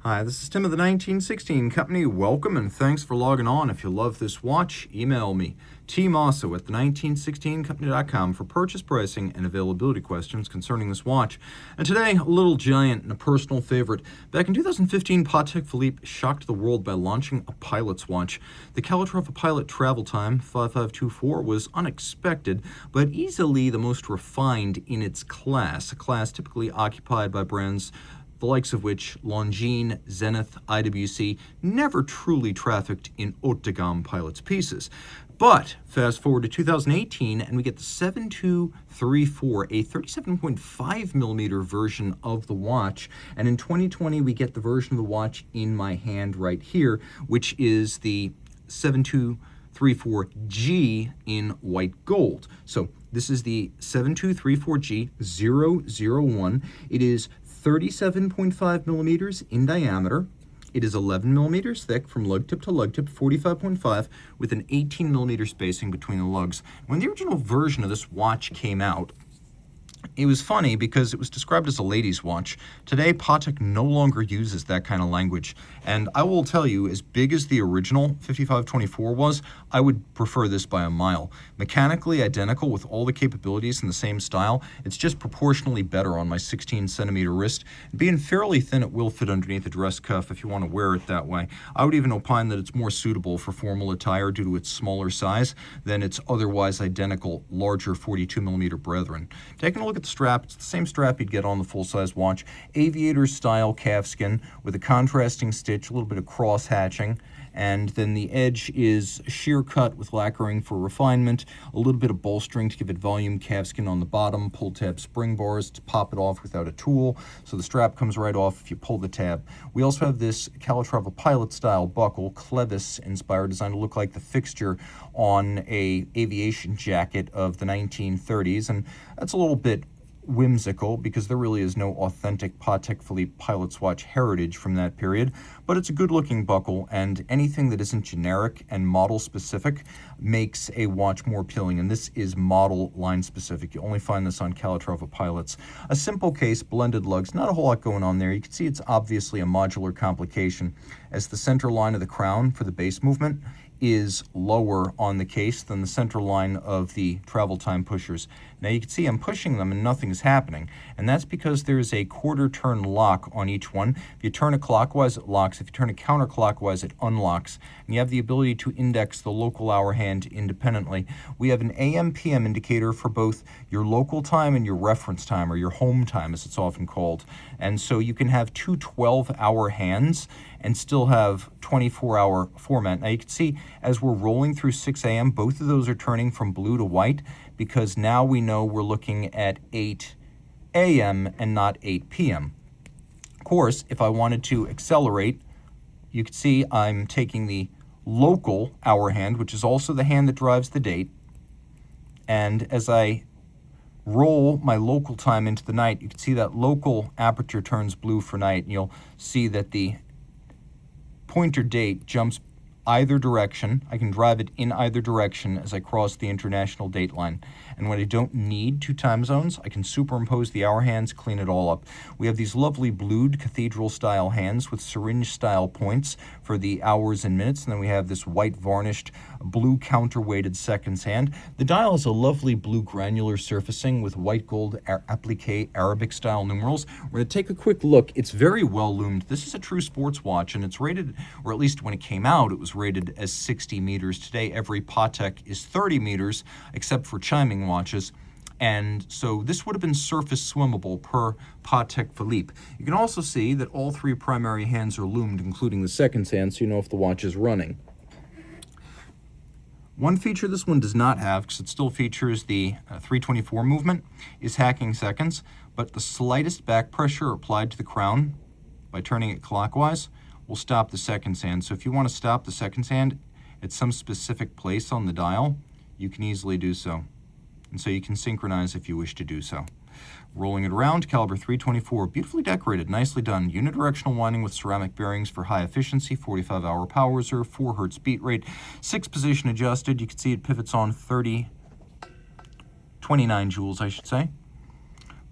Hi, this is Tim of the 1916 Company. Welcome and thanks for logging on. If you love this watch, email me, Team Mosso at the1916company.com for purchase pricing and availability questions concerning this watch. And today, a little giant and a personal favorite. Back in 2015, Patek Philippe shocked the world by launching a pilot's watch. The Calatrava Pilot Travel Time 5524 was unexpected, but easily the most refined in its class, a class typically occupied by brands the likes of which Longines, Zenith, IWC never truly trafficked in haute de gamme pilots' pieces. But fast forward to 2018 and we get the 7234, a 37.5 millimeter version of the watch. And in 2020 we get the version of the watch in my hand right here, which is the 7234G in white gold. So this is the 7234G-001. It is 37.5 millimeters in diameter. It is 11 millimeters thick from lug tip to lug tip, 45.5, with an 18 millimeter spacing between the lugs. When the original version of this watch came out, it was funny because it was described as a lady's watch. Today, Patek no longer uses that kind of language. And I will tell you, as big as the original 5524 was, I would prefer this by a mile. Mechanically identical with all the capabilities in the same style, it's just proportionally better on my 16 centimeter wrist. Being fairly thin, it will fit underneath a dress cuff if you want to wear it that way. I would even opine that it's more suitable for formal attire due to its smaller size than its otherwise identical, larger 42 millimeter brethren. Taking a look at the strap, it's the same strap you'd get on the full-size watch. Aviator style calfskin with a contrasting stitch, a little bit of cross hatching, and then the edge is sheer cut with lacquering for refinement, a little bit of bolstering to give it volume, calfskin on the bottom, pull tab spring bars to pop it off without a tool, so the strap comes right off if you pull the tab. We also have this Calatrava pilot style buckle, Clevis inspired, designed to look like the fixture on a aviation jacket of the 1930s, and that's a little bit whimsical because there really is no authentic Patek Philippe pilot's watch heritage from that period, but it's a good looking buckle, and anything that isn't generic and model specific makes a watch more appealing, and this is model line specific. You only find this on Calatrava pilots. A simple case, blended lugs, not a whole lot going on there. You can see it's obviously a modular complication, as the center line of the crown for the base movement is lower on the case than the center line of the travel time pushers. Now you can see I'm pushing them and nothing's happening, and that's because there's a quarter turn lock on each one. If you turn it clockwise, it locks. If you turn it counterclockwise, it unlocks, and you have the ability to index the local hour hand independently. We have an AM/PM indicator for both your local time and your reference time, or your home time as it's often called, and so you can have two 12-hour hands and still have 24-hour format. Now you can see as we're rolling through 6 a.m., both of those are turning from blue to white, because now we know we're looking at 8 a.m. and not 8 p.m. Of course, if I wanted to accelerate, you can see I'm taking the local hour hand, which is also the hand that drives the date, and as I roll my local time into the night, you can see that local aperture turns blue for night, and you'll see that the pointer date jumps either direction. I can drive it in either direction as I cross the international date line. And when I don't need two time zones, I can superimpose the hour hands, clean it all up. We have these lovely blued cathedral style hands with syringe style points for the hours and minutes, and then we have this white varnished blue counterweighted seconds hand. The dial is a lovely blue granular surfacing with white gold applique Arabic style numerals. We're going to take a quick look. It's very well loomed. This is a true sports watch, and it's rated, or at least when it came out, it was rated as 60 meters. Today, every Patek is 30 meters, except for chiming watches. And so this would have been surface swimmable per Patek Philippe. You can also see that all three primary hands are loomed, including the seconds hand, so you know if the watch is running. One feature this one does not have, because it still features the 324 movement, is hacking seconds, but the slightest back pressure applied to the crown by turning it clockwise will stop the seconds hand. So if you want to stop the seconds hand at some specific place on the dial, you can easily do so. And so you can synchronize if you wish to do so. Rolling it around, caliber 324, beautifully decorated, nicely done. Unidirectional winding with ceramic bearings for high efficiency, 45-hour power reserve, 4 hertz beat rate, 6 position adjusted. You can see it pivots on 29 joules, I should say.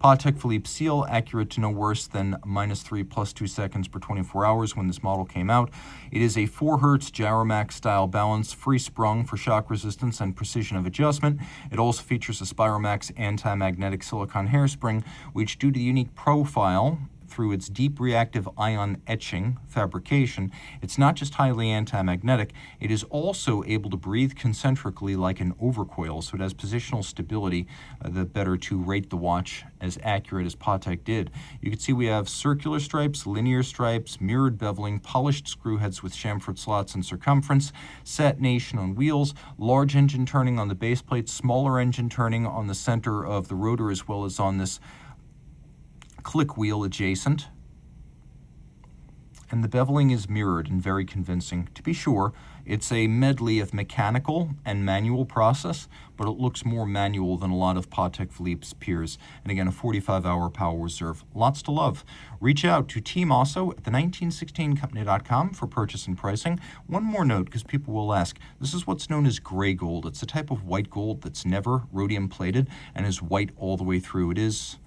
Patek Philippe seal, accurate to no worse than -3 + 2 seconds per 24 hours when this model came out. It is a 4 Hz Gyromax style balance, free sprung for shock resistance and precision of adjustment. It also features a Spiromax anti-magnetic silicone hairspring, which, due to the unique profile through its deep reactive ion etching fabrication, it's not just highly anti-magnetic, it is also able to breathe concentrically like an overcoil, so it has positional stability, the better to rate the watch as accurate as Patek did. You can see we have circular stripes, linear stripes, mirrored beveling, polished screw heads with chamfered slots and circumference, satination on wheels, large engine turning on the base plate, smaller engine turning on the center of the rotor as well as on this click wheel adjacent, and the beveling is mirrored and very convincing. To be sure, it's a medley of mechanical and manual process, but it looks more manual than a lot of Patek Philippe's peers. And again, a 45-hour power reserve. Lots to love. Reach out to Team Mosso at the1916company.com for purchase and pricing. One more note, because people will ask, this is what's known as gray gold. It's a type of white gold that's never rhodium plated and is white all the way through. It is,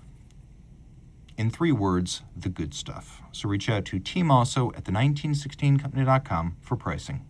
in 3 words, the good stuff. So reach out to Team Mosso at the1916company.com for pricing.